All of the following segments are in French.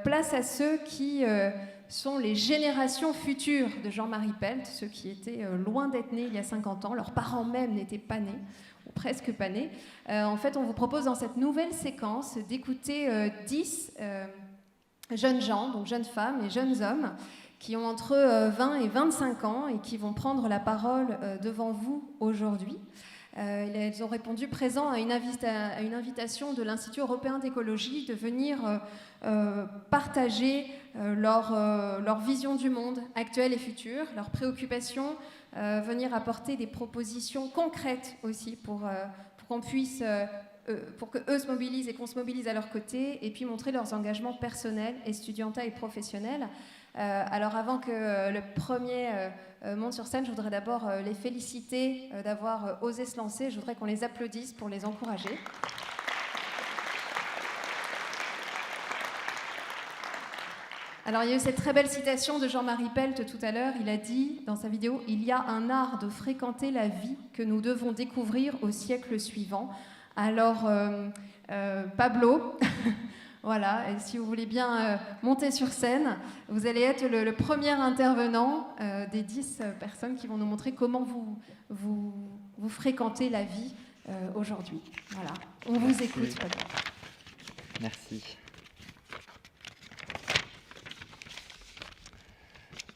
Place à ceux qui sont les générations futures de Jean-Marie Pelt, ceux qui étaient loin d'être nés il y a 50 ans, leurs parents même n'étaient pas nés, ou presque pas nés. En fait, on vous propose dans cette nouvelle séquence d'écouter 10 jeunes gens, donc jeunes femmes et jeunes hommes, qui ont entre 20 et 25 ans et qui vont prendre la parole devant vous aujourd'hui. Elles ont répondu présent à une invitation de l'Institut européen d'écologie de venir partager leur vision du monde actuel et futur, leurs préoccupations, venir apporter des propositions concrètes aussi pour qu'on puisse, pour qu'eux se mobilisent et qu'on se mobilise à leur côté, et puis montrer leurs engagements personnels, estudiantins et professionnels. Alors avant que le premier monte sur scène, je voudrais d'abord les féliciter d'avoir osé se lancer. Je voudrais qu'on les applaudisse pour les encourager. Alors il y a eu cette très belle citation de Jean-Marie Pelt tout à l'heure. Il a dit dans sa vidéo « Il y a un art de fréquenter la vie que nous devons découvrir au siècle suivant ». Alors Pablo... Voilà, et si vous voulez bien monter sur scène, vous allez être le premier intervenant des 10 personnes qui vont nous montrer comment vous fréquentez la vie aujourd'hui. Voilà, on vous écoute. Merci.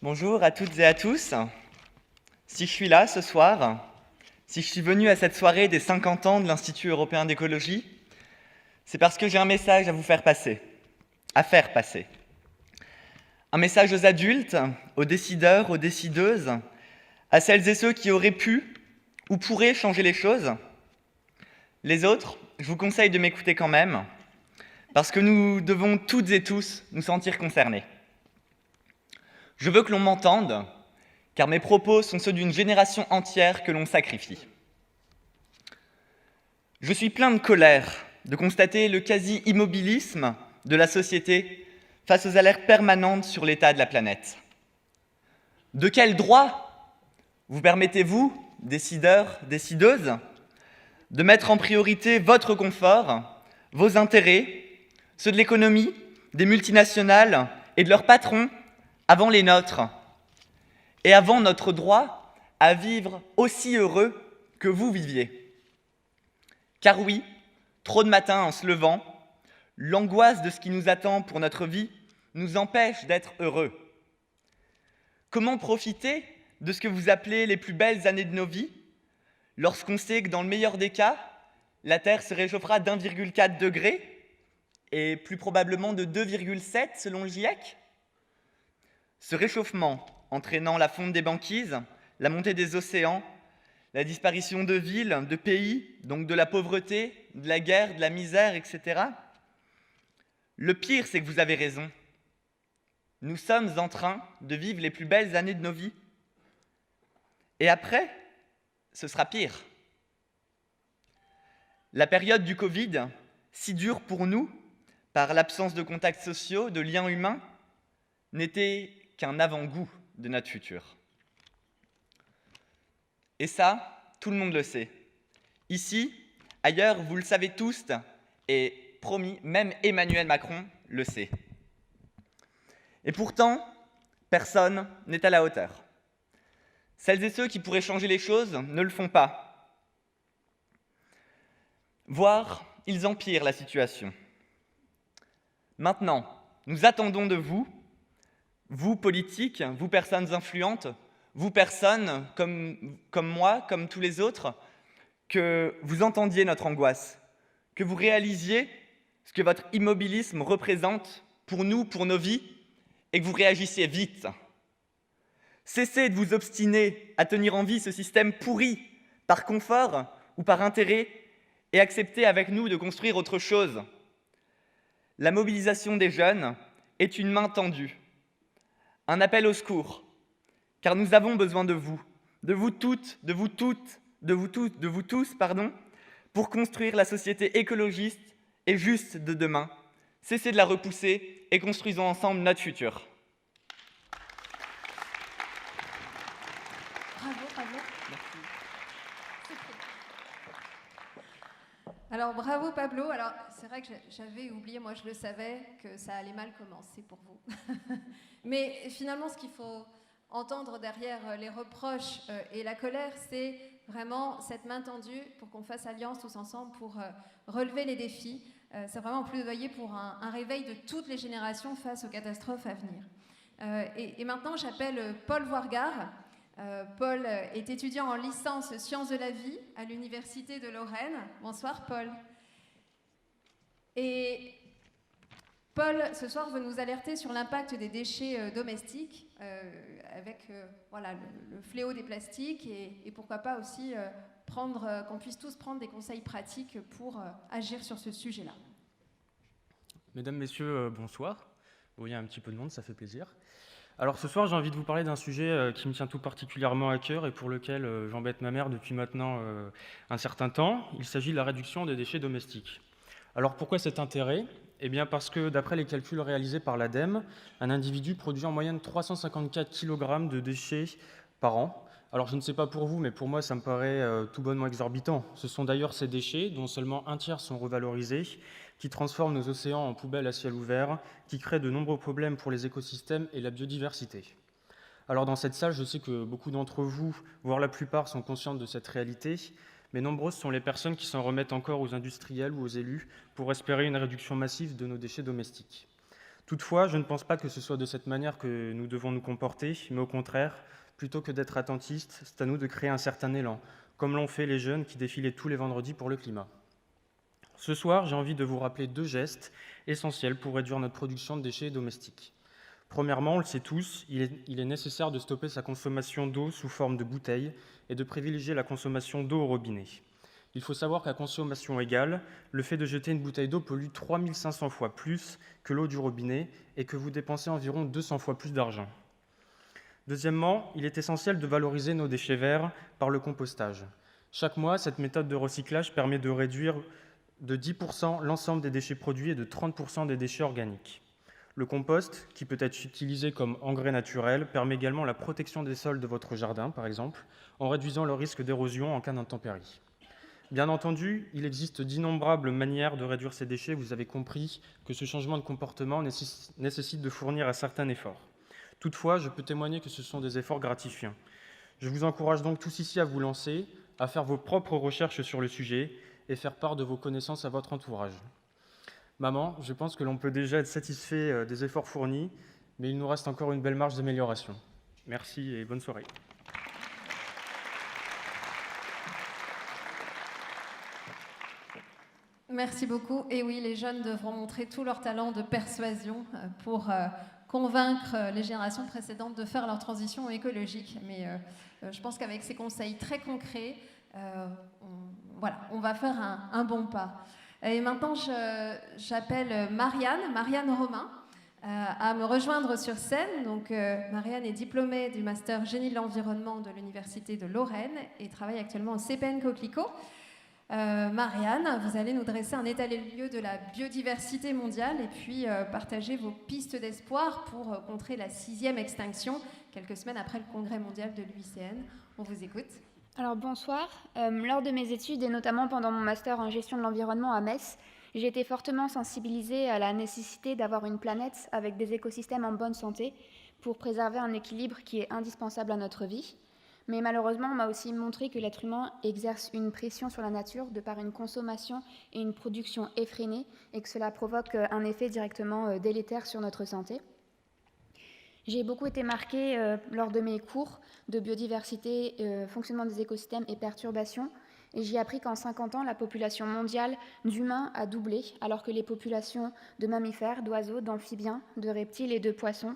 Bonjour à toutes et à tous. Si je suis là ce soir, si je suis venu à cette soirée des 50 ans de l'Institut européen d'écologie, c'est parce que j'ai un message à vous faire passer, à faire passer. Un message aux adultes, aux décideurs, aux décideuses, à celles et ceux qui auraient pu ou pourraient changer les choses. Les autres, je vous conseille de m'écouter quand même, parce que nous devons toutes et tous nous sentir concernés. Je veux que l'on m'entende, car mes propos sont ceux d'une génération entière que l'on sacrifie. Je suis plein de colère de constater le quasi-immobilisme de la société face aux alertes permanentes sur l'état de la planète. De quel droit vous permettez-vous, décideurs, décideuses, de mettre en priorité votre confort, vos intérêts, ceux de l'économie, des multinationales et de leurs patrons avant les nôtres, et avant notre droit à vivre aussi heureux que vous viviez? Car oui, trop de matins en se levant, l'angoisse de ce qui nous attend pour notre vie nous empêche d'être heureux. Comment profiter de ce que vous appelez les plus belles années de nos vies, lorsqu'on sait que dans le meilleur des cas, la Terre se réchauffera d'1,4 degré et plus probablement de 2,7 selon le GIEC? Ce réchauffement entraînant la fonte des banquises, la montée des océans, la disparition de villes, de pays, donc de la pauvreté, de la guerre, de la misère, etc. Le pire, c'est que vous avez raison. Nous sommes en train de vivre les plus belles années de nos vies. Et après, ce sera pire. La période du Covid, si dure pour nous, par l'absence de contacts sociaux, de liens humains, n'était qu'un avant-goût de notre futur. Et ça, tout le monde le sait. Ici, ailleurs, vous le savez tous, et promis, même Emmanuel Macron le sait. Et pourtant, personne n'est à la hauteur. Celles et ceux qui pourraient changer les choses ne le font pas. Voire, ils empirent la situation. Maintenant, nous attendons de vous, vous politiques, vous personnes influentes, vous personnes comme moi, comme tous les autres, que vous entendiez notre angoisse, que vous réalisiez ce que votre immobilisme représente pour nous, pour nos vies, et que vous réagissiez vite. Cessez de vous obstiner à tenir en vie ce système pourri, par confort ou par intérêt, et acceptez avec nous de construire autre chose. La mobilisation des jeunes est une main tendue, un appel au secours, car nous avons besoin de vous toutes, de vous tous, pour construire la société écologiste et juste de demain. Cessez de la repousser et construisons ensemble notre futur. Bravo. Alors bravo Pablo. Alors c'est vrai que j'avais oublié, moi je le savais, que ça allait mal commencer pour vous. Mais finalement ce qu'il faut entendre derrière les reproches et la colère, c'est vraiment cette main tendue pour qu'on fasse alliance tous ensemble pour relever les défis. C'est vraiment un plaidoyer pour un réveil de toutes les générations face aux catastrophes à venir. Et maintenant j'appelle Paul Voirgard. Paul est étudiant en licence sciences de la vie à l'Université de Lorraine. Bonsoir Paul. Et Paul, ce soir, veut nous alerter sur l'impact des déchets domestiques avec voilà, le fléau des plastiques et pourquoi pas aussi qu'on puisse tous prendre des conseils pratiques pour agir sur ce sujet-là. Mesdames, Messieurs, bonsoir. Bon, il y a un petit peu de monde, ça fait plaisir. Alors ce soir, j'ai envie de vous parler d'un sujet qui me tient tout particulièrement à cœur et pour lequel j'embête ma mère depuis maintenant un certain temps. Il s'agit de la réduction des déchets domestiques. Alors pourquoi cet intérêt ? Eh bien parce que d'après les calculs réalisés par l'ADEME, un individu produit en moyenne 354 kg de déchets par an. Alors je ne sais pas pour vous, mais pour moi ça me paraît tout bonnement exorbitant. Ce sont d'ailleurs ces déchets, dont seulement un tiers sont revalorisés, qui transforment nos océans en poubelles à ciel ouvert, qui créent de nombreux problèmes pour les écosystèmes et la biodiversité. Alors dans cette salle, je sais que beaucoup d'entre vous, voire la plupart, sont conscients de cette réalité, mais nombreuses sont les personnes qui s'en remettent encore aux industriels ou aux élus pour espérer une réduction massive de nos déchets domestiques. Toutefois, je ne pense pas que ce soit de cette manière que nous devons nous comporter, mais au contraire, plutôt que d'être attentistes, c'est à nous de créer un certain élan, comme l'ont fait les jeunes qui défilaient tous les vendredis pour le climat. Ce soir, j'ai envie de vous rappeler 2 gestes essentiels pour réduire notre production de déchets domestiques. Premièrement, on le sait tous, il est nécessaire de stopper sa consommation d'eau sous forme de bouteilles et de privilégier la consommation d'eau au robinet. Il faut savoir qu'à consommation égale, le fait de jeter une bouteille d'eau pollue 3500 fois plus que l'eau du robinet et que vous dépensez environ 200 fois plus d'argent. Deuxièmement, il est essentiel de valoriser nos déchets verts par le compostage. Chaque mois, cette méthode de recyclage permet de réduire de 10% l'ensemble des déchets produits et de 30% des déchets organiques. Le compost, qui peut être utilisé comme engrais naturel, permet également la protection des sols de votre jardin, par exemple, en réduisant le risque d'érosion en cas d'intempérie. Bien entendu, il existe d'innombrables manières de réduire ces déchets. Vous avez compris que ce changement de comportement nécessite de fournir un certain effort. Toutefois, je peux témoigner que ce sont des efforts gratifiants. Je vous encourage donc tous ici à vous lancer, à faire vos propres recherches sur le sujet et faire part de vos connaissances à votre entourage. Maman, je pense que l'on peut déjà être satisfait des efforts fournis, mais il nous reste encore une belle marge d'amélioration. Merci et bonne soirée. Merci beaucoup. Et oui, les jeunes devront montrer tout leur talent de persuasion pour convaincre les générations précédentes de faire leur transition écologique. Mais je pense qu'avec ces conseils très concrets, on va faire un bon pas. Et maintenant, j'appelle Marianne Romain, à me rejoindre sur scène. Donc, Marianne est diplômée du master Génie de l'environnement de l'Université de Lorraine et travaille actuellement au CPN Coquelicot. Marianne, vous allez nous dresser un état des lieux de la biodiversité mondiale et puis partager vos pistes d'espoir pour contrer la 6e extinction, quelques semaines après le congrès mondial de l'UICN. On vous écoute. Alors bonsoir. Lors de mes études et notamment pendant mon master en gestion de l'environnement à Metz, j'ai été fortement sensibilisée à la nécessité d'avoir une planète avec des écosystèmes en bonne santé pour préserver un équilibre qui est indispensable à notre vie. Mais malheureusement, on m'a aussi montré que l'être humain exerce une pression sur la nature de par une consommation et une production effrénée et que cela provoque un effet directement délétère sur notre santé. J'ai beaucoup été marquée lors de mes cours de biodiversité, fonctionnement des écosystèmes et perturbations. Et j'ai appris qu'en 50 ans, la population mondiale d'humains a doublé, alors que les populations de mammifères, d'oiseaux, d'amphibiens, de reptiles et de poissons,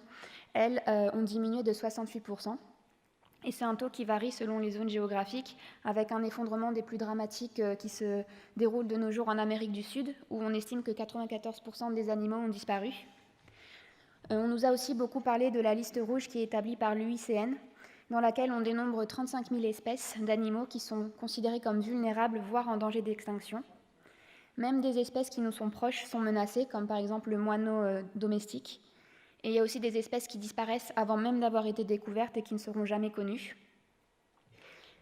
elles, ont diminué de 68%. Et c'est un taux qui varie selon les zones géographiques, avec un effondrement des plus dramatiques qui se déroule de nos jours en Amérique du Sud, où on estime que 94% des animaux ont disparu. On nous a aussi beaucoup parlé de la liste rouge qui est établie par l'UICN, dans laquelle on dénombre 35 000 espèces d'animaux qui sont considérées comme vulnérables, voire en danger d'extinction. Même des espèces qui nous sont proches sont menacées, comme par exemple le moineau domestique. Et il y a aussi des espèces qui disparaissent avant même d'avoir été découvertes et qui ne seront jamais connues.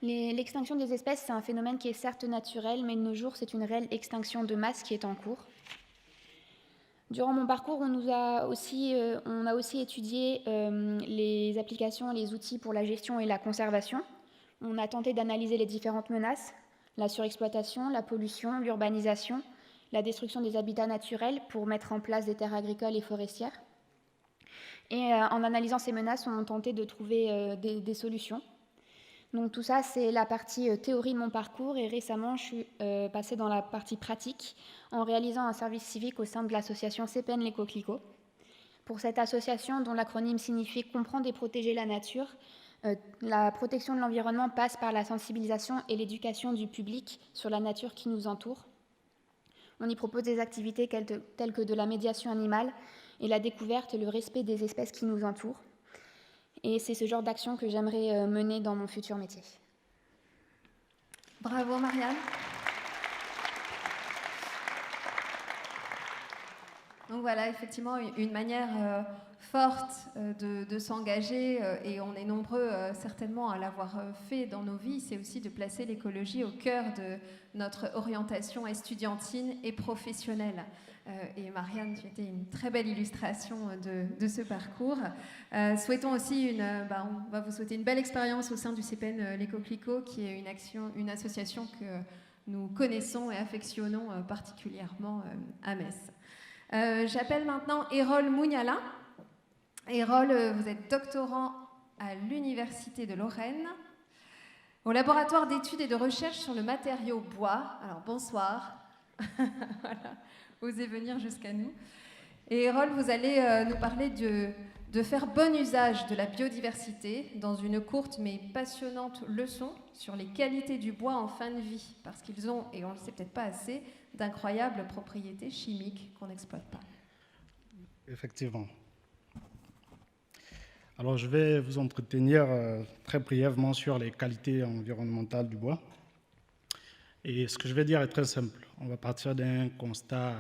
L'extinction des espèces, c'est un phénomène qui est certes naturel, mais de nos jours, c'est une réelle extinction de masse qui est en cours. Durant mon parcours, on a aussi étudié les applications, les outils pour la gestion et la conservation. On a tenté d'analyser les différentes menaces, la surexploitation, la pollution, l'urbanisation, la destruction des habitats naturels pour mettre en place des terres agricoles et forestières. Et en analysant ces menaces, on a tenté de trouver des solutions. Donc tout ça, c'est la partie théorie de mon parcours, et récemment, je suis passée dans la partie pratique en réalisant un service civique au sein de l'association CPN Les Coquelicots. Pour cette association, dont l'acronyme signifie « Comprendre et protéger la nature », la protection de l'environnement passe par la sensibilisation et l'éducation du public sur la nature qui nous entoure. On y propose des activités telles que de la médiation animale et la découverte et le respect des espèces qui nous entourent. Et c'est ce genre d'action que j'aimerais mener dans mon futur métier. Bravo Marianne. Donc voilà, effectivement, une manière forte de s'engager, et on est nombreux certainement à l'avoir fait dans nos vies, c'est aussi de placer l'écologie au cœur de notre orientation estudiantine et professionnelle. Et Marianne, tu étais une très belle illustration de ce parcours. Souhaitons aussi on va vous souhaiter une belle expérience au sein du CPN Les Coquelicots, qui est une association que nous connaissons et affectionnons particulièrement à Metz. J'appelle maintenant Erol Mouniala. Erol, vous êtes doctorant à l'Université de Lorraine, au laboratoire d'études et de recherche sur le matériau bois. Alors bonsoir. Voilà. Osez venir jusqu'à nous. Et Erol, vous allez nous parler de faire bon usage de la biodiversité dans une courte mais passionnante leçon sur les qualités du bois en fin de vie, parce qu'ils ont, et on ne le sait peut-être pas assez, d'incroyables propriétés chimiques qu'on n'exploite pas. Effectivement. Alors, je vais vous entretenir très brièvement sur les qualités environnementales du bois. Et ce que je vais dire est très simple. On va partir d'un constat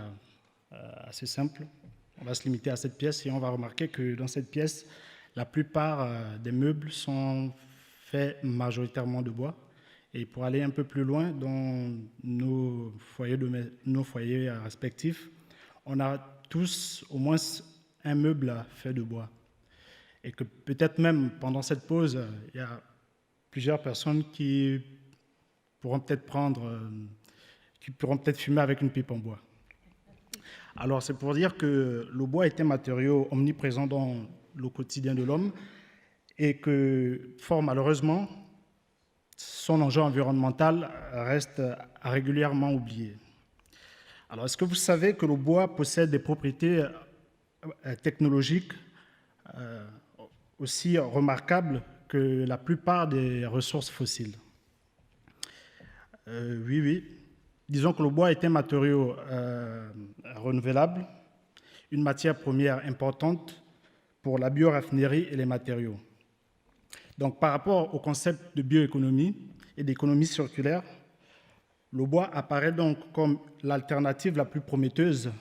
assez simple. On va se limiter à cette pièce et on va remarquer que dans cette pièce, la plupart des meubles sont faits majoritairement de bois. Et pour aller un peu plus loin dans nos foyers respectifs, on a tous au moins un meuble fait de bois. Et que peut-être même pendant cette pause, il y a plusieurs personnes qui pourront peut-être fumer avec une pipe en bois. Alors c'est pour dire que le bois est un matériau omniprésent dans le quotidien de l'homme et que, fort malheureusement, son enjeu environnemental reste régulièrement oublié. Alors, est-ce que vous savez que le bois possède des propriétés technologiques aussi remarquables que la plupart des ressources fossiles? Oui. Disons que le bois est un matériau renouvelable, une matière première importante pour la bioraffinerie et les matériaux. Donc, par rapport au concept de bioéconomie et d'économie circulaire, le bois apparaît donc comme l'alternative la plus prometteuse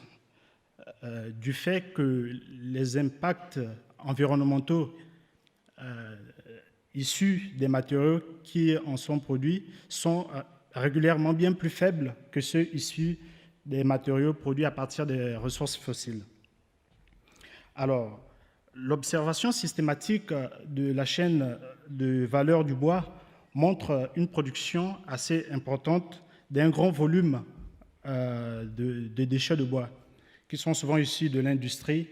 du fait que les impacts environnementaux issus des matériaux qui en sont produits sont régulièrement bien plus faibles que ceux issus des matériaux produits à partir des ressources fossiles. Alors, l'observation systématique de la chaîne de valeur du bois montre une production assez importante d'un grand volume de déchets de bois, qui sont souvent issus de l'industrie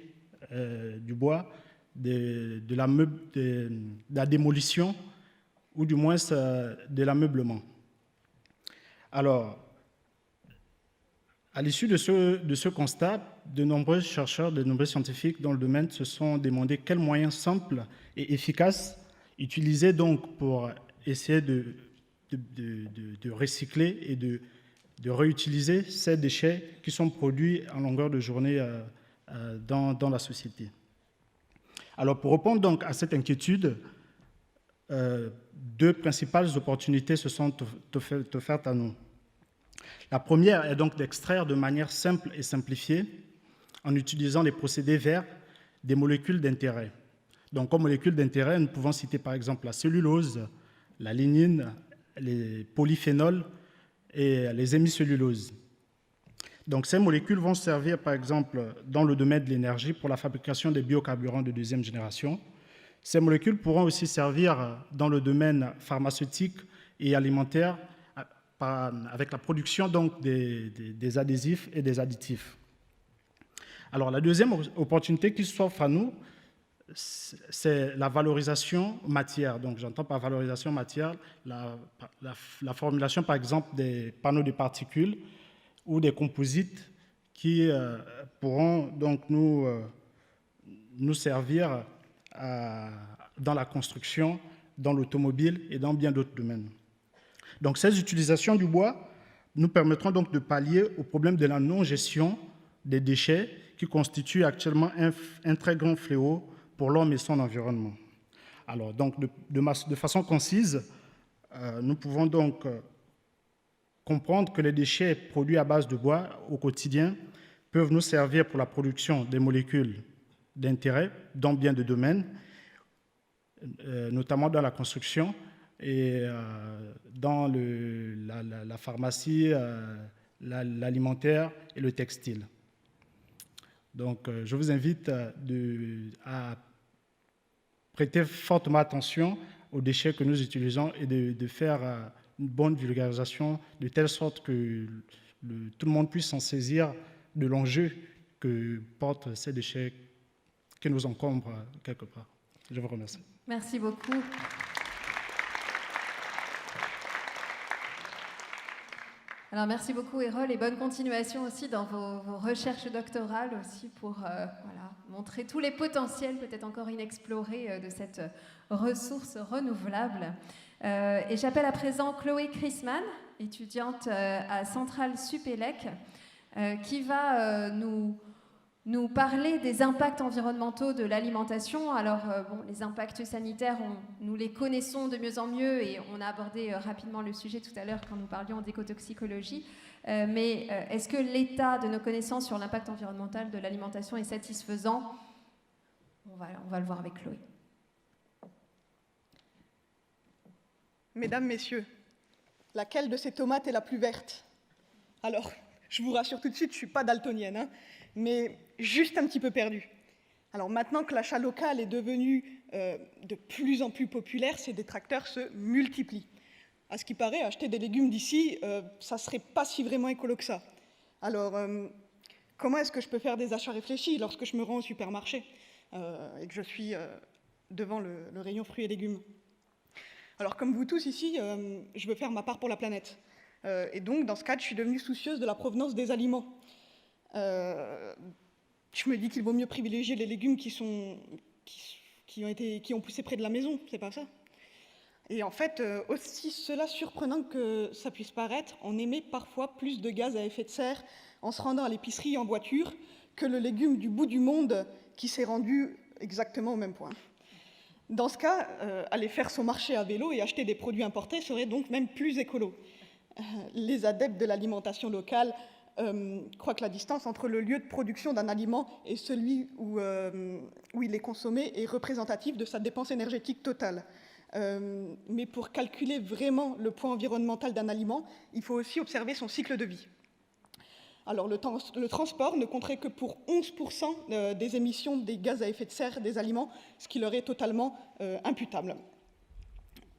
du bois, de la démolition ou du moins de l'ameublement. Alors, à l'issue de ce constat, de nombreux chercheurs, de nombreux scientifiques dans le domaine se sont demandé quels moyens simples et efficaces utiliser donc pour essayer de recycler et de réutiliser ces déchets qui sont produits en longueur de journée dans la société. Alors, pour répondre donc à cette inquiétude, deux principales opportunités se sont offertes à nous. La première est donc d'extraire de manière simple et simplifiée, en utilisant les procédés verts, des molécules d'intérêt. Donc, comme molécules d'intérêt, nous pouvons citer par exemple la cellulose, la lignine, les polyphénols et les hémicelluloses. Donc, ces molécules vont servir, par exemple, dans le domaine de l'énergie pour la fabrication des biocarburants de deuxième génération. Ces molécules pourront aussi servir dans le domaine pharmaceutique et alimentaire avec la production donc, des adhésifs et des additifs. Alors, la deuxième opportunité qui s'offre à nous, c'est la valorisation matière. Donc, j'entends par valorisation matière la formulation, par exemple, des panneaux de particules ou des composites qui pourront donc nous servir dans la construction, dans l'automobile et dans bien d'autres domaines. Donc, ces utilisations du bois nous permettront donc de pallier au problème de la non-gestion des déchets qui constituent actuellement un très grand fléau pour l'homme et son environnement. Alors, donc, de façon concise, nous pouvons donc comprendre que les déchets produits à base de bois au quotidien peuvent nous servir pour la production des molécules d'intérêt dans bien de domaines, notamment dans la construction et dans la pharmacie, l'alimentaire et le textile. Donc, je vous invite à prêter fortement attention aux déchets que nous utilisons et de faire une bonne vulgarisation de telle sorte que tout le monde puisse s'en saisir de l'enjeu que portent ces déchets qui nous encombrent quelque part. Je vous remercie. Merci beaucoup. Alors, merci beaucoup, Erol, et bonne continuation aussi dans vos recherches doctorales aussi pour montrer tous les potentiels peut-être encore inexplorés de cette ressource renouvelable. Et j'appelle à présent Chloé Chrisman, étudiante à Centrale Supélec, qui va nous parler des impacts environnementaux de l'alimentation. Alors, les impacts sanitaires, nous les connaissons de mieux en mieux et on a abordé rapidement le sujet tout à l'heure quand nous parlions d'écotoxicologie. Mais est-ce que l'état de nos connaissances sur l'impact environnemental de l'alimentation est satisfaisant ? On va le voir avec Chloé. Mesdames, Messieurs, laquelle de ces tomates est la plus verte ? Alors, je vous rassure tout de suite, je ne suis pas daltonienne, hein, mais juste un petit peu perdue. Alors maintenant que l'achat local est devenu de plus en plus populaire, ces détracteurs se multiplient. À ce qui paraît, acheter des légumes d'ici, ça ne serait pas si vraiment écolo que ça. Alors, comment est-ce que je peux faire des achats réfléchis lorsque je me rends au supermarché et que je suis devant le rayon fruits et légumes ? Alors, comme vous tous ici, je veux faire ma part pour la planète. Et donc, dans ce cadre, je suis devenue soucieuse de la provenance des aliments. Je me dis qu'il vaut mieux privilégier les légumes qui ont poussé près de la maison, c'est pas ça ? Et en fait, aussi cela surprenant que ça puisse paraître, on émet parfois plus de gaz à effet de serre en se rendant à l'épicerie en voiture que le légume du bout du monde qui s'est rendu exactement au même point. Dans ce cas, aller faire son marché à vélo et acheter des produits importés serait donc même plus écolo. Les adeptes de l'alimentation locale croient que la distance entre le lieu de production d'un aliment et celui où il est consommé est représentative de sa dépense énergétique totale. Mais pour calculer vraiment le poids environnemental d'un aliment, il faut aussi observer son cycle de vie. Alors, le transport ne compterait que pour 11% des émissions des gaz à effet de serre des aliments, ce qui leur est totalement imputable.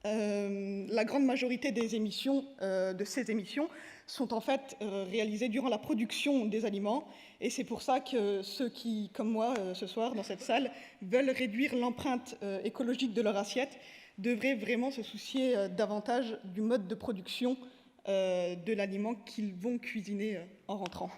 La grande majorité des émissions, de ces émissions sont en fait réalisées durant la production des aliments, et c'est pour ça que ceux qui, comme moi ce soir dans cette salle, veulent réduire l'empreinte écologique de leur assiette devraient vraiment se soucier davantage du mode de production de l'aliment qu'ils vont cuisiner en rentrant.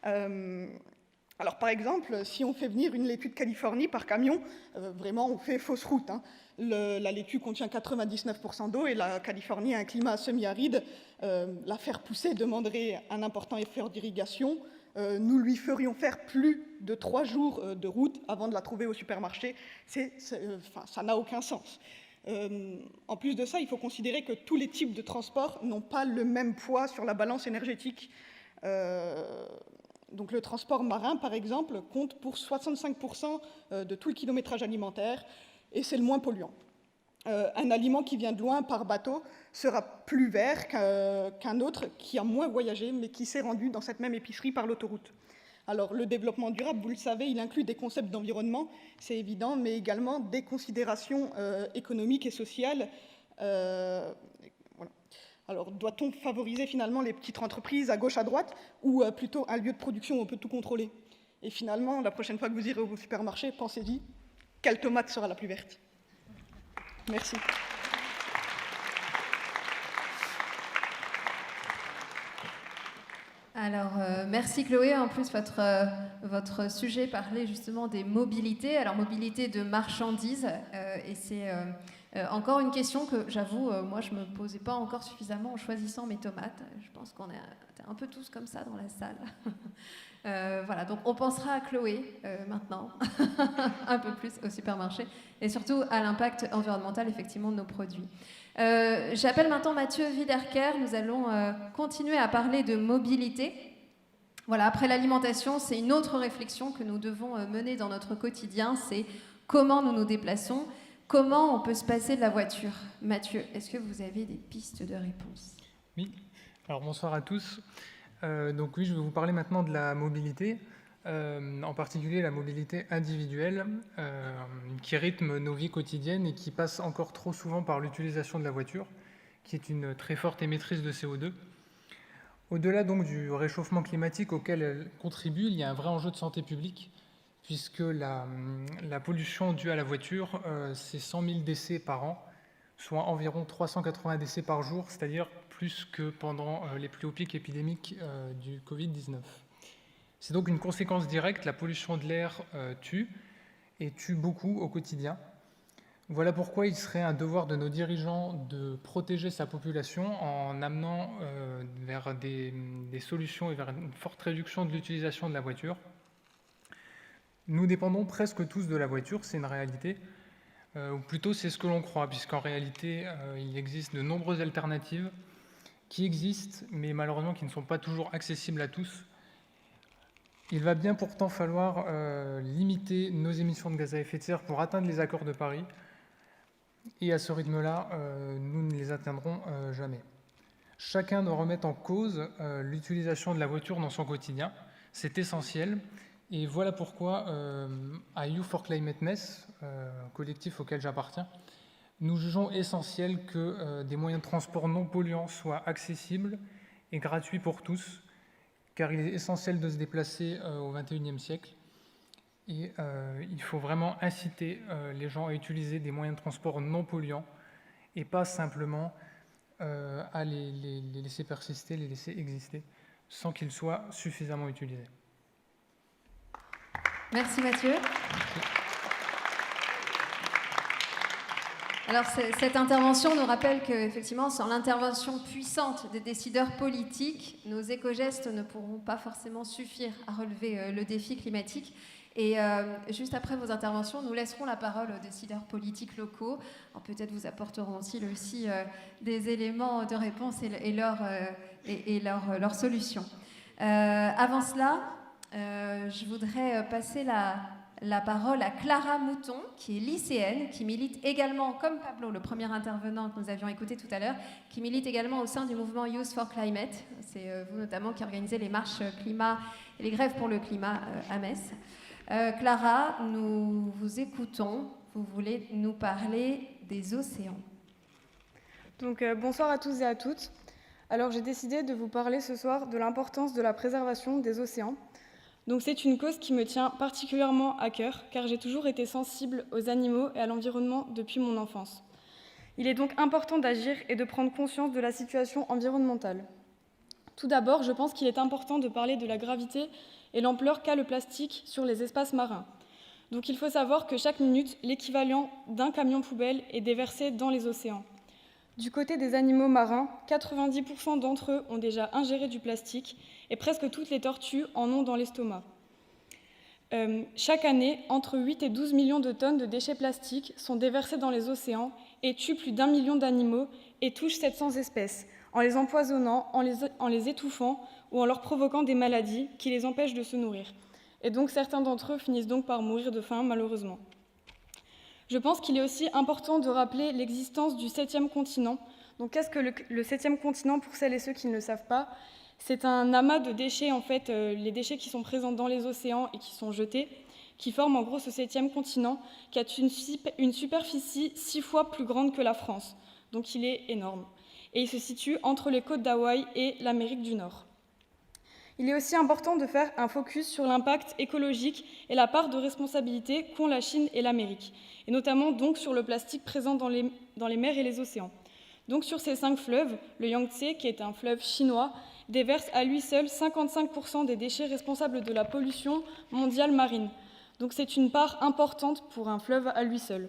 Alors par exemple, si on fait venir une laitue de Californie par camion, vraiment on fait fausse route, hein. La laitue contient 99% d'eau et la Californie a un climat semi-aride. La faire pousser demanderait un important effort d'irrigation. Nous lui ferions faire plus de 3 jours de route avant de la trouver au supermarché. Ça n'a aucun sens. En plus de ça, il faut considérer que tous les types de transport n'ont pas le même poids sur la balance énergétique. Donc le transport marin, par exemple, compte pour 65% de tout le kilométrage alimentaire et c'est le moins polluant. Un aliment qui vient de loin par bateau sera plus vert qu'un autre qui a moins voyagé, mais qui s'est rendu dans cette même épicerie par l'autoroute. Alors, le développement durable, vous le savez, il inclut des concepts d'environnement, c'est évident, mais également des considérations économiques et sociales. Voilà. Alors, doit-on favoriser finalement les petites entreprises à gauche, à droite, ou plutôt un lieu de production où on peut tout contrôler? Et finalement, la prochaine fois que vous irez au supermarché, pensez-y, quelle tomate sera la plus verte? Merci. Alors, merci Chloé. En plus, votre sujet parlait justement des mobilités. Alors, mobilité de marchandises. Et c'est encore une question que, j'avoue, moi, je ne me posais pas encore suffisamment en choisissant mes tomates. Je pense qu'on est un peu tous comme ça dans la salle. Voilà, donc on pensera à Chloé maintenant, un peu plus au supermarché, et surtout à l'impact environnemental, effectivement, de nos produits. J'appelle maintenant Mathieu Wiederkehr. Nous allons continuer à parler de mobilité. Voilà, après l'alimentation, c'est une autre réflexion que nous devons mener dans notre quotidien, c'est comment nous nous déplaçons, comment on peut se passer de la voiture. Mathieu, est-ce que vous avez des pistes de réponse? Oui, alors bonsoir à tous. Donc oui, je vais vous parler maintenant de la mobilité, en particulier la mobilité individuelle qui rythme nos vies quotidiennes et qui passe encore trop souvent par l'utilisation de la voiture, qui est une très forte émettrice de CO2. Au-delà donc du réchauffement climatique auquel elle contribue, il y a un vrai enjeu de santé publique, puisque la pollution due à la voiture, c'est 100 000 décès par an, soit environ 380 décès par jour, c'est-à-dire plus que pendant les plus hauts pics épidémiques du Covid-19. C'est donc une conséquence directe, la pollution de l'air tue, et tue beaucoup au quotidien. Voilà pourquoi il serait un devoir de nos dirigeants de protéger sa population en amenant vers des solutions et vers une forte réduction de l'utilisation de la voiture. Nous dépendons presque tous de la voiture, c'est une réalité, ou plutôt c'est ce que l'on croit, puisqu'en réalité il existe de nombreuses alternatives qui existent, mais malheureusement qui ne sont pas toujours accessibles à tous. Il va bien pourtant falloir limiter nos émissions de gaz à effet de serre pour atteindre les accords de Paris, et à ce rythme-là, nous ne les atteindrons jamais. Chacun doit remettre en cause l'utilisation de la voiture dans son quotidien, c'est essentiel, et voilà pourquoi, à You for Climateness, collectif auquel j'appartiens, nous jugeons essentiel que des moyens de transport non polluants soient accessibles et gratuits pour tous, car il est essentiel de se déplacer au XXIe siècle. Et il faut vraiment inciter les gens à utiliser des moyens de transport non polluants et pas simplement à les laisser persister, les laisser exister, sans qu'ils soient suffisamment utilisés. Merci Mathieu. Alors cette intervention nous rappelle qu'effectivement, sans l'intervention puissante des décideurs politiques, nos éco-gestes ne pourront pas forcément suffire à relever le défi climatique. Et juste après vos interventions, nous laisserons la parole aux décideurs politiques locaux. Peut-être vous apporteront aussi des éléments de réponse et leurs solutions. Avant cela, je voudrais passer la parole à Clara Mouton, qui est lycéenne, qui milite également, comme Pablo, le premier intervenant que nous avions écouté tout à l'heure, qui milite également au sein du mouvement Youth for Climate. C'est vous notamment qui organisez les marches climat et les grèves pour le climat à Metz. Clara, nous vous écoutons. Vous voulez nous parler des océans. Donc, bonsoir à tous et à toutes. Alors, j'ai décidé de vous parler ce soir de l'importance de la préservation des océans. Donc, c'est une cause qui me tient particulièrement à cœur, car j'ai toujours été sensible aux animaux et à l'environnement depuis mon enfance. Il est donc important d'agir et de prendre conscience de la situation environnementale. Tout d'abord, je pense qu'il est important de parler de la gravité et l'ampleur qu'a le plastique sur les espaces marins. Donc il faut savoir que chaque minute, l'équivalent d'un camion poubelle est déversé dans les océans. Du côté des animaux marins, 90% d'entre eux ont déjà ingéré du plastique et presque toutes les tortues en ont dans l'estomac. Chaque année, entre 8 et 12 millions de tonnes de déchets plastiques sont déversés dans les océans et tuent plus d'1 million d'animaux et touchent 700 espèces, en les empoisonnant, en les étouffant ou en leur provoquant des maladies qui les empêchent de se nourrir. Et donc certains d'entre eux finissent donc par mourir de faim, malheureusement. Je pense qu'il est aussi important de rappeler l'existence du 7e continent. Donc qu'est-ce que le 7e continent, pour celles et ceux qui ne le savent pas? C'est un amas de déchets, en fait, les déchets qui sont présents dans les océans et qui sont jetés, qui forment en gros ce 7e continent, qui a une superficie 6 fois plus grande que la France. Donc il est énorme. Et il se situe entre les côtes d'Hawaï et l'Amérique du Nord. Il est aussi important de faire un focus sur l'impact écologique et la part de responsabilité qu'ont la Chine et l'Amérique, et notamment donc sur le plastique présent dans les mers et les océans. Donc sur ces 5 fleuves, le Yangtze, qui est un fleuve chinois, déverse à lui seul 55% des déchets responsables de la pollution mondiale marine. Donc c'est une part importante pour un fleuve à lui seul.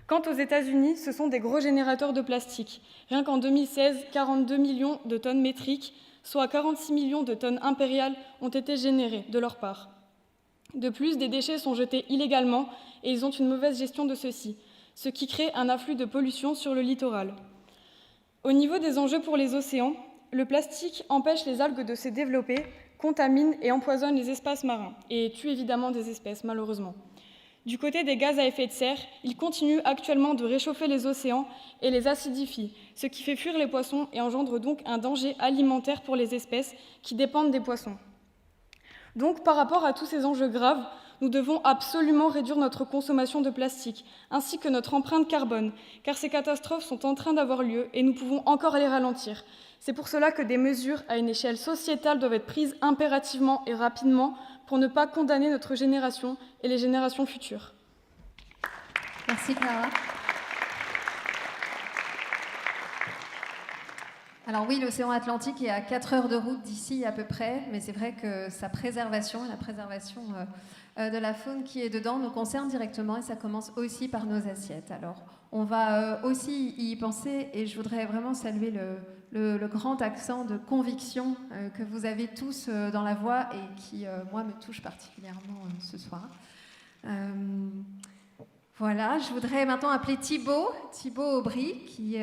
Quant aux États-Unis, ce sont des gros générateurs de plastique. Rien qu'en 2016, 42 millions de tonnes métriques, soit 46 millions de tonnes impériales, ont été générées de leur part. De plus, des déchets sont jetés illégalement et ils ont une mauvaise gestion de ceux-ci, ce qui crée un afflux de pollution sur le littoral. Au niveau des enjeux pour les océans, le plastique empêche les algues de se développer, contamine et empoisonne les espaces marins et tue évidemment des espèces, malheureusement. Du côté des gaz à effet de serre, il continue actuellement de réchauffer les océans et les acidifie, ce qui fait fuir les poissons et engendre donc un danger alimentaire pour les espèces qui dépendent des poissons. Donc, par rapport à tous ces enjeux graves, nous devons absolument réduire notre consommation de plastique, ainsi que notre empreinte carbone, car ces catastrophes sont en train d'avoir lieu et nous pouvons encore les ralentir. C'est pour cela que des mesures à une échelle sociétale doivent être prises impérativement et rapidement pour ne pas condamner notre génération et les générations futures. Merci Clara. Alors oui, l'océan Atlantique est à 4 heures de route d'ici à peu près, mais c'est vrai que sa préservation, la préservation de la faune qui est dedans nous concerne directement et ça commence aussi par nos assiettes. Alors on va aussi y penser et je voudrais vraiment saluer le grand accent de conviction que vous avez tous dans la voix et qui, moi, me touche particulièrement ce soir. Voilà, je voudrais maintenant appeler Thibaut Aubry qui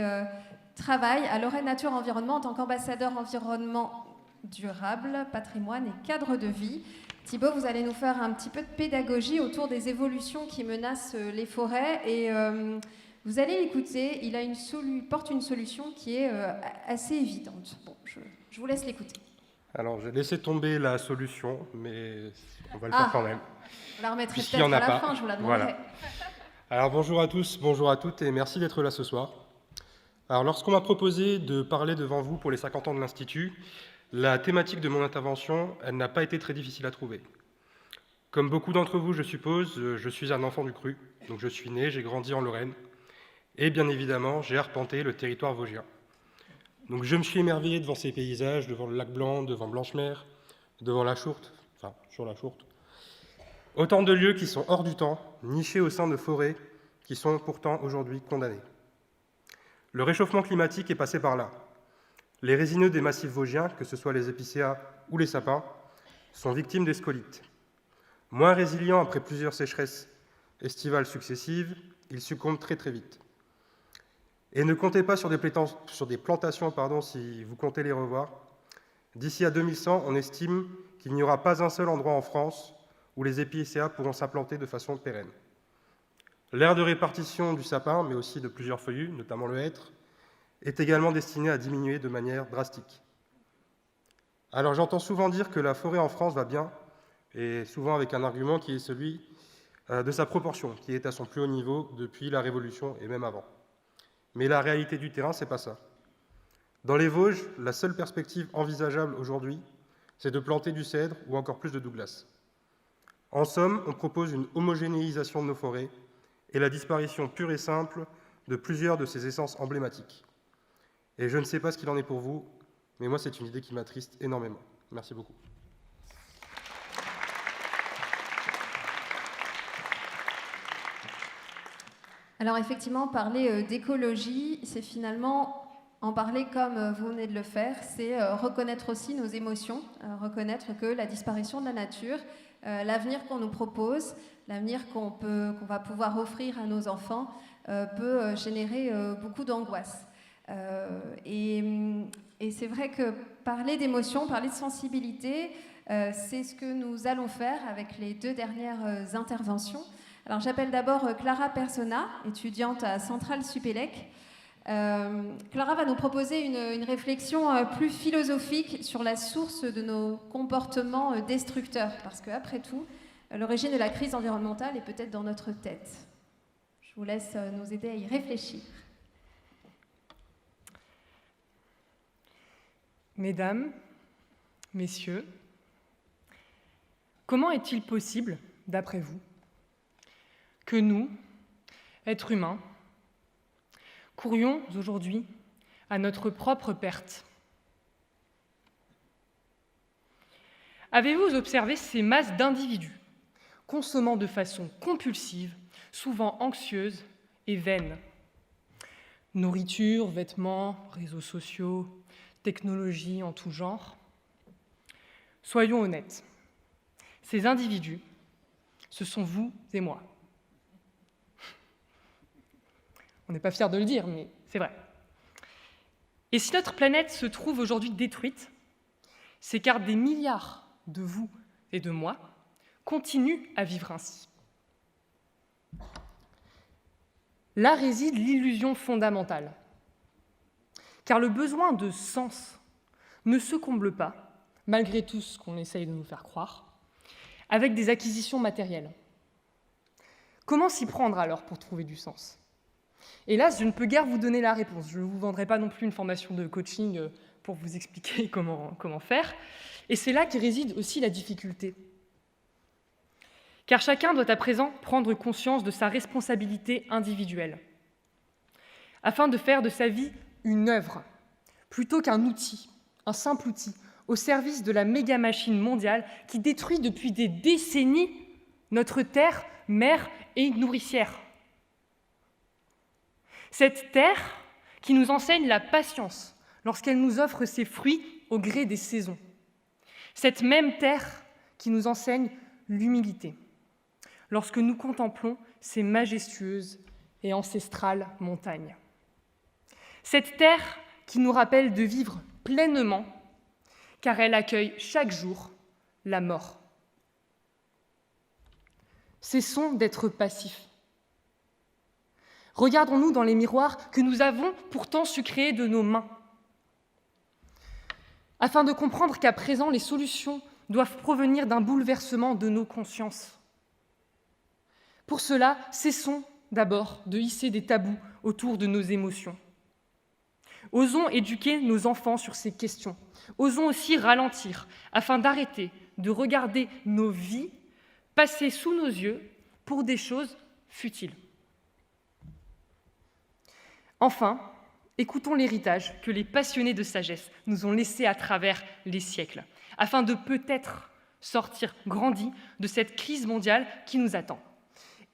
travaille à Lorraine Nature Environnement en tant qu'ambassadeur environnement durable, patrimoine et cadre de vie. Thibaut, vous allez nous faire un petit peu de pédagogie autour des évolutions qui menacent les forêts et vous allez l'écouter, il porte une solution qui est assez évidente. Bon, je vous laisse l'écouter. Alors, j'ai laissé tomber la solution, mais on va le faire quand même. Vous la remettrez peut-être à la fin, je vous la demanderai. Voilà. Alors, bonjour à tous, bonjour à toutes, et merci d'être là ce soir. Alors, lorsqu'on m'a proposé de parler devant vous pour les 50 ans de l'Institut, la thématique de mon intervention, elle n'a pas été très difficile à trouver. Comme beaucoup d'entre vous, je suppose, je suis un enfant du Cru, donc je suis né, j'ai grandi en Lorraine, et bien évidemment, j'ai arpenté le territoire vosgien. Donc je me suis émerveillé devant ces paysages, devant le lac Blanc, devant Blanchemer, devant la Chourte, enfin, sur la Chourte. Autant de lieux qui sont hors du temps, nichés au sein de forêts qui sont pourtant aujourd'hui condamnées. Le réchauffement climatique est passé par là. Les résineux des massifs vosgiens, que ce soit les épicéas ou les sapins, sont victimes des scolites. Moins résilients après plusieurs sécheresses estivales successives, ils succombent très très vite. Et ne comptez pas sur des plantations si vous comptez les revoir. D'ici à 2100, on estime qu'il n'y aura pas un seul endroit en France où les épicéas pourront s'implanter de façon pérenne. L'aire de répartition du sapin, mais aussi de plusieurs feuillus, notamment le hêtre, est également destinée à diminuer de manière drastique. Alors j'entends souvent dire que la forêt en France va bien, et souvent avec un argument qui est celui de sa proportion, qui est à son plus haut niveau depuis la Révolution et même avant. Mais la réalité du terrain, c'est pas ça. Dans les Vosges, la seule perspective envisageable aujourd'hui, c'est de planter du cèdre ou encore plus de douglas. En somme, on propose une homogénéisation de nos forêts et la disparition pure et simple de plusieurs de ces essences emblématiques. Et je ne sais pas ce qu'il en est pour vous, mais moi, c'est une idée qui m'attriste énormément. Merci beaucoup. Alors effectivement, parler d'écologie, c'est finalement en parler comme vous venez de le faire, c'est reconnaître aussi nos émotions, reconnaître que la disparition de la nature, l'avenir qu'on nous propose, l'avenir qu'on va pouvoir offrir à nos enfants peut générer beaucoup d'angoisse. Et c'est vrai que parler d'émotion, parler de sensibilité, c'est ce que nous allons faire avec les 2 dernières interventions. Alors j'appelle d'abord Clara Persona, étudiante à Centrale Supélec. Clara va nous proposer une réflexion plus philosophique sur la source de nos comportements destructeurs, parce qu'après tout, l'origine de la crise environnementale est peut-être dans notre tête. Je vous laisse nous aider à y réfléchir. Mesdames, Messieurs, comment est-il possible, d'après vous, que nous, êtres humains, courions aujourd'hui à notre propre perte? Avez-vous observé ces masses d'individus consommant de façon compulsive, souvent anxieuse et vaine? Nourriture, vêtements, réseaux sociaux, technologies en tout genre. Soyons honnêtes, ces individus, ce sont vous et moi. On n'est pas fiers de le dire, mais c'est vrai. Et si notre planète se trouve aujourd'hui détruite, c'est car des milliards de vous et de moi continuent à vivre ainsi. Là réside l'illusion fondamentale, car le besoin de sens ne se comble pas, malgré tout ce qu'on essaye de nous faire croire, avec des acquisitions matérielles. Comment s'y prendre alors pour trouver du sens? Hélas, je ne peux guère vous donner la réponse. Je ne vous vendrai pas non plus une formation de coaching pour vous expliquer comment faire. Et c'est là que réside aussi la difficulté. Car chacun doit à présent prendre conscience de sa responsabilité individuelle, afin de faire de sa vie une œuvre, plutôt qu'un outil, un simple outil, au service de la méga-machine mondiale qui détruit depuis des décennies notre terre, mère et nourricière. Cette terre qui nous enseigne la patience lorsqu'elle nous offre ses fruits au gré des saisons. Cette même terre qui nous enseigne l'humilité lorsque nous contemplons ces majestueuses et ancestrales montagnes. Cette terre qui nous rappelle de vivre pleinement car elle accueille chaque jour la mort. Cessons d'être passifs. Regardons-nous dans les miroirs que nous avons pourtant su créer de nos mains, afin de comprendre qu'à présent, les solutions doivent provenir d'un bouleversement de nos consciences. Pour cela, cessons d'abord de hisser des tabous autour de nos émotions. Osons éduquer nos enfants sur ces questions. Osons aussi ralentir afin d'arrêter de regarder nos vies passer sous nos yeux pour des choses futiles. Enfin, écoutons l'héritage que les passionnés de sagesse nous ont laissé à travers les siècles, afin de peut-être sortir grandis de cette crise mondiale qui nous attend.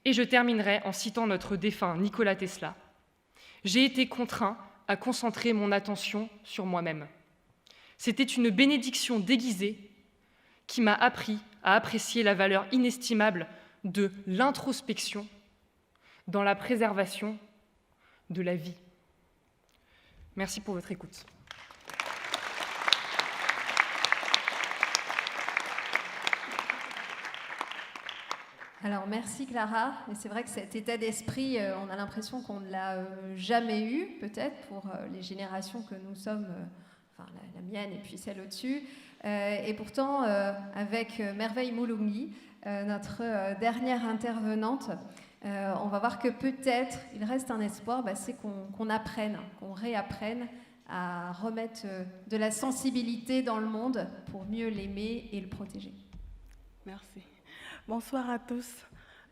Et je terminerai en citant notre défunt Nikola Tesla. J'ai été contraint à concentrer mon attention sur moi-même. C'était une bénédiction déguisée qui m'a appris à apprécier la valeur inestimable de l'introspection dans la préservation de la vie. Merci pour votre écoute. Alors merci Clara, et c'est vrai que cet état d'esprit, on a l'impression qu'on ne l'a jamais eu, peut-être pour les générations que nous sommes, enfin la mienne et puis celle au-dessus, et pourtant avec Merveille Mouloumi, notre dernière intervenante, on va voir que peut-être il reste un espoir, c'est qu'on apprenne, qu'on réapprenne à remettre de la sensibilité dans le monde pour mieux l'aimer et le protéger. Merci. Bonsoir à tous.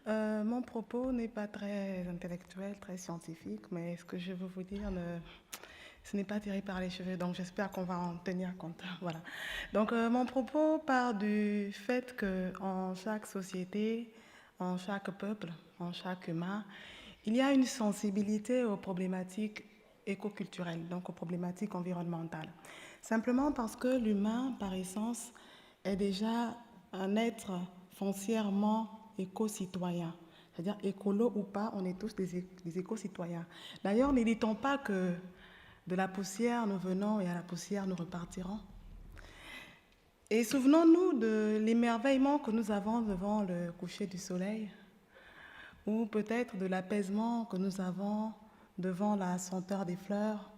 Mon propos n'est pas très intellectuel, très scientifique, mais ce que je veux vous dire, ce n'est pas tiré par les cheveux, donc j'espère qu'on va en tenir compte. Voilà. Donc mon propos part du fait qu'en chaque société, en chaque peuple, en chaque humain, il y a une sensibilité aux problématiques écoculturelles, donc aux problématiques environnementales. Simplement parce que l'humain, par essence, est déjà un être foncièrement éco-citoyen. C'est-à-dire, écolo ou pas, on est tous des éco-citoyens. D'ailleurs, n'hésitons pas que de la poussière nous venons et à la poussière nous repartirons. Et souvenons-nous de l'émerveillement que nous avons devant le coucher du soleil, ou peut-être de l'apaisement que nous avons devant la senteur des fleurs,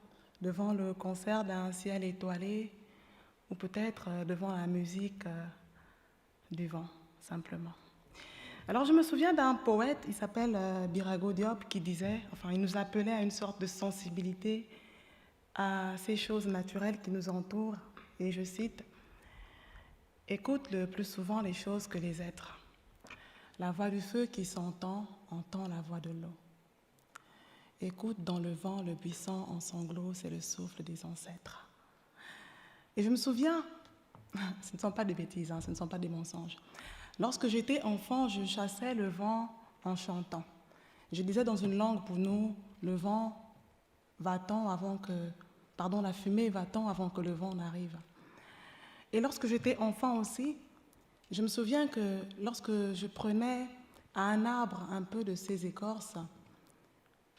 devant le concert d'un ciel étoilé, ou peut-être devant la musique du vent, simplement. Alors je me souviens d'un poète, il s'appelle Birago Diop, qui disait, enfin il nous appelait à une sorte de sensibilité à ces choses naturelles qui nous entourent, et je cite, « Écoute le plus souvent les choses que les êtres. La voix du feu qui s'entend, entend la voix de l'eau. Écoute dans le vent le buisson en sanglots, c'est le souffle des ancêtres. » Et je me souviens, ce ne sont pas des bêtises, ce ne sont pas des mensonges. Lorsque j'étais enfant, je chassais le vent en chantant. Je disais dans une langue pour nous, le vent va-t-en avant que, pardon, la fumée va-t-en avant que le vent n'arrive. Et lorsque j'étais enfant aussi, je me souviens que lorsque je prenais à un arbre un peu de ses écorces,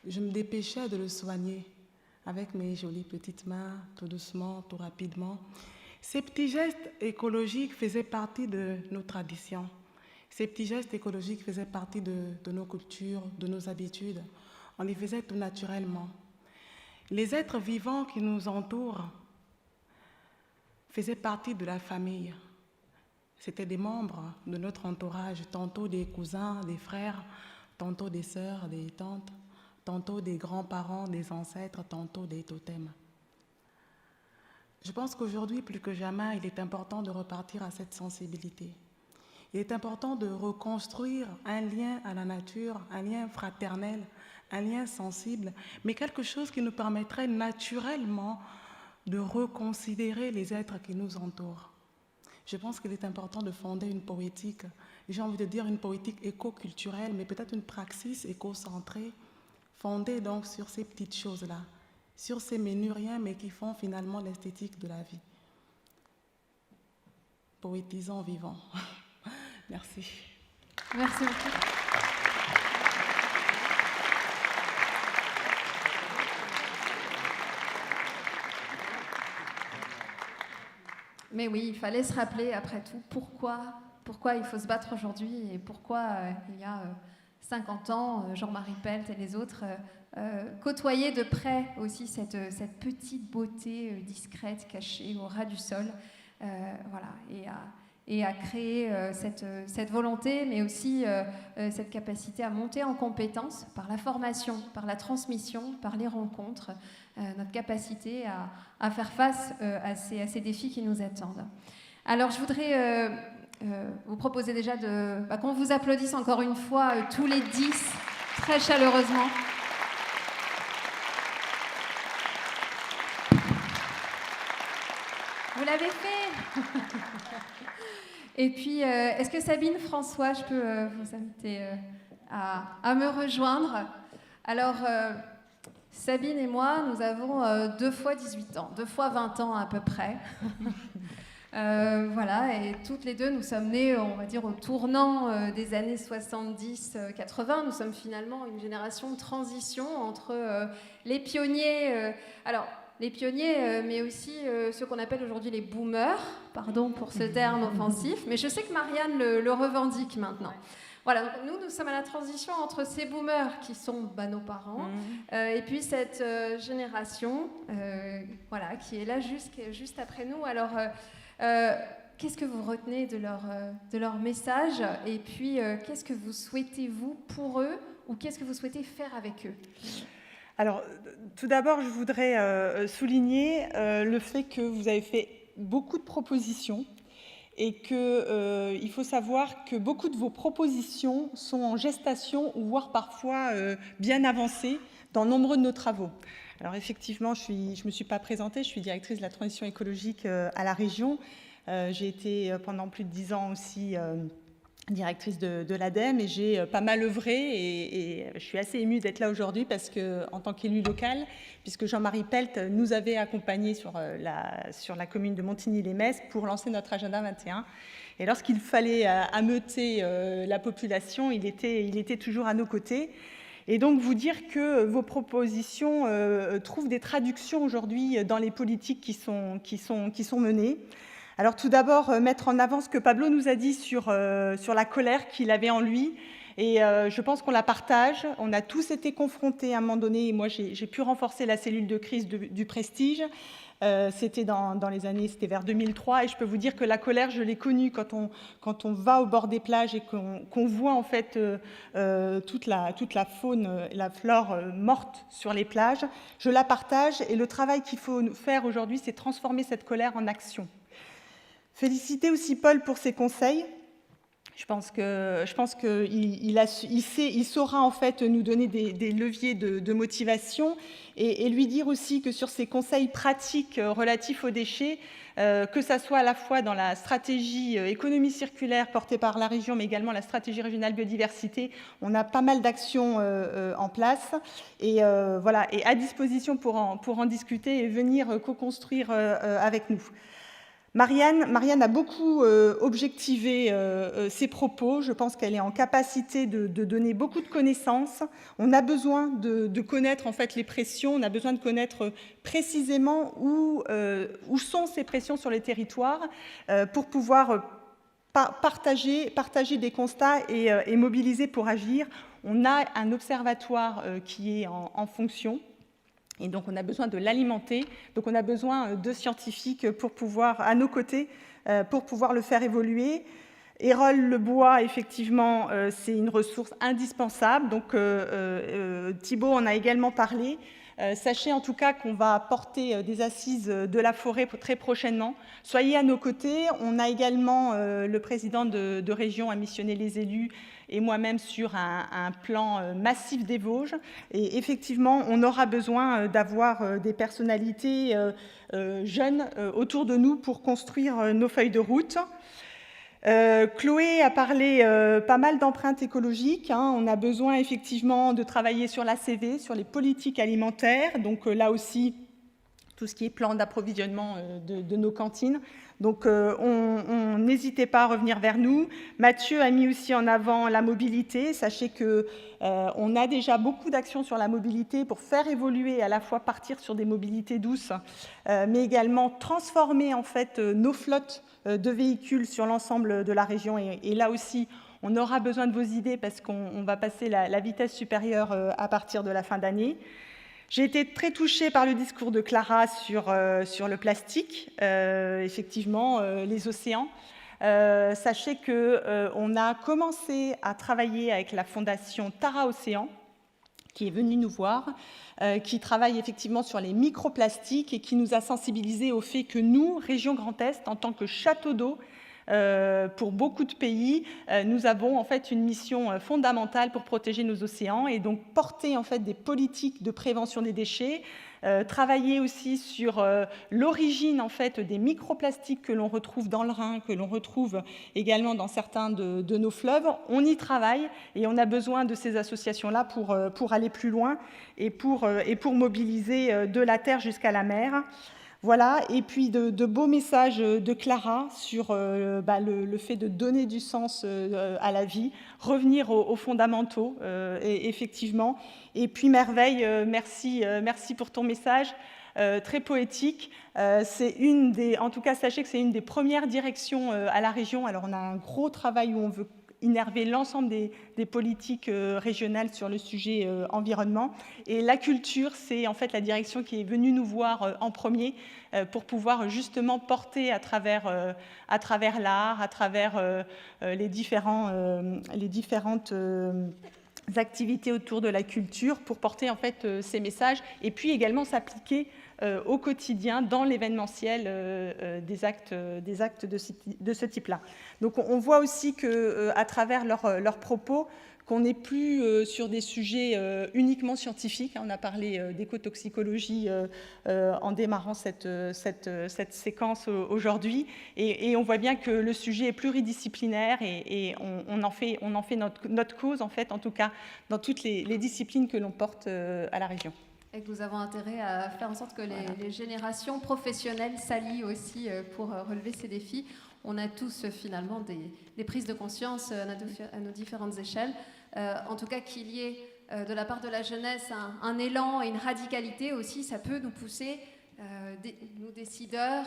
je me dépêchais de le soigner avec mes jolies petites mains, tout doucement, tout rapidement. Ces petits gestes écologiques faisaient partie de nos traditions. Ces petits gestes écologiques faisaient partie de nos cultures, de nos habitudes. On les faisait tout naturellement. Les êtres vivants qui nous entourent faisaient partie de la famille. C'étaient des membres de notre entourage, tantôt des cousins, des frères, tantôt des sœurs, des tantes, tantôt des grands-parents, des ancêtres, tantôt des totems. Je pense qu'aujourd'hui, plus que jamais, il est important de repartir à cette sensibilité. Il est important de reconstruire un lien à la nature, un lien fraternel, un lien sensible, mais quelque chose qui nous permettrait naturellement de reconsidérer les êtres qui nous entourent. Je pense qu'il est important de fonder une poétique, j'ai envie de dire une poétique éco-culturelle, mais peut-être une praxis éco-centrée, fondée donc sur ces petites choses-là, sur ces menus rien, mais qui font finalement l'esthétique de la vie. Poétisons, vivons. Merci. Merci beaucoup. Mais oui, il fallait se rappeler, après tout, pourquoi il faut se battre aujourd'hui et pourquoi il y a 50 ans, Jean-Marie Pelt et les autres côtoyaient de près aussi cette petite beauté discrète, cachée au ras du sol, voilà, et à créer cette volonté, mais aussi cette capacité à monter en compétence par la formation, par la transmission, par les rencontres, notre capacité à faire face à ces défis qui nous attendent. Alors je voudrais vous proposer déjà qu'on vous applaudisse encore une fois tous les 10 très chaleureusement. Vous l'avez fait. Et puis, est-ce que Sabine, François, je peux vous inviter à me rejoindre? Alors, Sabine et moi, nous avons 2 fois 18 ans, 2 fois 20 ans à peu près. Voilà, et toutes les deux, nous sommes nées, on va dire, au tournant des années 70-80. Nous sommes finalement une génération de transition entre les pionniers... les pionniers, mais aussi ceux qu'on appelle aujourd'hui les boomers, pardon pour ce terme offensif, mais je sais que Marianne le revendique maintenant. Voilà, donc nous sommes à la transition entre ces boomers qui sont nos parents, et puis cette génération voilà, qui est là juste après nous. Alors, qu'est-ce que vous retenez de leur message, et puis qu'est-ce que vous souhaitez, vous, pour eux, ou qu'est-ce que vous souhaitez faire avec eux ? Alors, tout d'abord, je voudrais souligner le fait que vous avez fait beaucoup de propositions et qu'il faut savoir que beaucoup de vos propositions sont en gestation ou voire parfois bien avancées dans nombreux de nos travaux. Alors effectivement, je ne me suis pas présentée, je suis directrice de la transition écologique à la région. J'ai été pendant plus de 10 ans aussi directrice de l'ADEME, et j'ai pas mal œuvré, et je suis assez émue d'être là aujourd'hui parce que, en tant qu'élue locale, puisque Jean-Marie Pelt nous avait accompagnés sur la commune de Montigny-les-Metz pour lancer notre agenda 21. Et lorsqu'il fallait ameuter la population, il était toujours à nos côtés. Et donc vous dire que vos propositions trouvent des traductions aujourd'hui dans les politiques qui sont menées. Alors tout d'abord, mettre en avant ce que Pablo nous a dit sur la colère qu'il avait en lui Et je pense qu'on la partage. On a tous été confrontés à un moment donné, et moi j'ai pu renforcer la cellule de crise du Prestige. C'était dans les années, c'était vers 2003, et je peux vous dire que la colère, je l'ai connue quand on va au bord des plages et qu'on voit en fait toute la faune, la flore morte sur les plages. Je la partage, et le travail qu'il faut faire aujourd'hui, c'est transformer cette colère en action. Féliciter aussi Paul pour ses conseils. Je pense qu'il saura en fait nous donner des leviers de motivation, et lui dire aussi que sur ces conseils pratiques relatifs aux déchets, que ça soit à la fois dans la stratégie économie circulaire portée par la région, mais également la stratégie régionale biodiversité, on a pas mal d'actions en place, et voilà, et à disposition pour en discuter et venir co-construire avec nous. Marianne a beaucoup objectivé ses propos. Je pense qu'elle est en capacité de donner beaucoup de connaissances. On a besoin de connaître en fait les pressions, on a besoin de connaître précisément où sont ces pressions sur les territoires pour pouvoir partager des constats et mobiliser pour agir. On a un observatoire qui est en fonction. Et donc, on a besoin de l'alimenter. Donc, on a besoin de scientifiques pour pouvoir, à nos côtés, pour pouvoir le faire évoluer. Hérol Le Bois, effectivement, c'est une ressource indispensable. Donc, Thibault en a également parlé. Sachez en tout cas qu'on va porter des assises de la forêt très prochainement. Soyez à nos côtés. On a également, le président de région a missionné les élus et moi-même sur un plan massif des Vosges. Et effectivement, on aura besoin d'avoir des personnalités jeunes autour de nous pour construire nos feuilles de route. Chloé a parlé pas mal d'empreintes écologiques. On a besoin effectivement de travailler sur l'ACV, sur les politiques alimentaires. Donc là aussi, tout ce qui est plan d'approvisionnement de nos cantines. Donc, n'hésitez pas à revenir vers nous. Mathieu a mis aussi en avant la mobilité. Sachez qu'on a déjà beaucoup d'actions sur la mobilité pour faire évoluer, à la fois partir sur des mobilités douces, mais également transformer en fait nos flottes de véhicules sur l'ensemble de la région. Et là aussi, on aura besoin de vos idées parce qu'on va passer la vitesse supérieure à partir de la fin d'année. J'ai été très touchée par le discours de Clara sur le plastique, effectivement, les océans. Sachez qu'on a commencé à travailler avec la fondation Tara Océan, qui est venue nous voir, qui travaille effectivement sur les microplastiques et qui nous a sensibilisés au fait que nous, Région Grand Est, en tant que château d'eau, pour beaucoup de pays, nous avons en fait une mission fondamentale pour protéger nos océans et donc porter en fait des politiques de prévention des déchets, travailler aussi sur l'origine en fait des microplastiques que l'on retrouve dans le Rhin, que l'on retrouve également dans certains de nos fleuves. On y travaille et on a besoin de ces associations-là pour aller plus loin et pour mobiliser de la terre jusqu'à la mer. Voilà, et puis de beaux messages de Clara sur le fait de donner du sens à la vie, revenir aux fondamentaux, et effectivement. Et puis Merveille, merci pour ton message, très poétique. En tout cas, sachez que c'est une des premières directions à la région. Alors on a un gros travail où on veut innerver l'ensemble des politiques régionales sur le sujet environnement. Et la culture, c'est en fait la direction qui est venue nous voir en premier pour pouvoir justement porter à travers l'art, à travers les différentes activités autour de la culture, pour porter en fait ces messages et puis également s'appliquer au quotidien dans l'événementiel des actes de ce type-là. Donc on voit aussi qu'à travers leurs propos, qu'on n'est plus sur des sujets uniquement scientifiques. On a parlé d'écotoxicologie en démarrant cette séquence aujourd'hui. Et on voit bien que le sujet est pluridisciplinaire et on en fait notre cause, en fait, en tout cas, dans toutes les disciplines que l'on porte à la région. Et que nous avons intérêt à faire en sorte que les générations professionnelles s'allient aussi pour relever ces défis. On a tous finalement des prises de conscience à nos différentes échelles. En tout cas, qu'il y ait de la part de la jeunesse un élan et une radicalité aussi, ça peut nous pousser, nous décideurs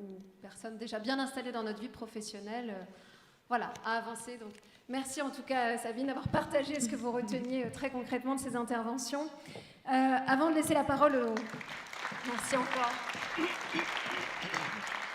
ou personnes déjà bien installées dans notre vie professionnelle, voilà, à avancer. Donc, merci en tout cas, Sabine, d'avoir partagé ce que vous reteniez très concrètement de ces interventions. Avant de laisser la parole au... Merci encore.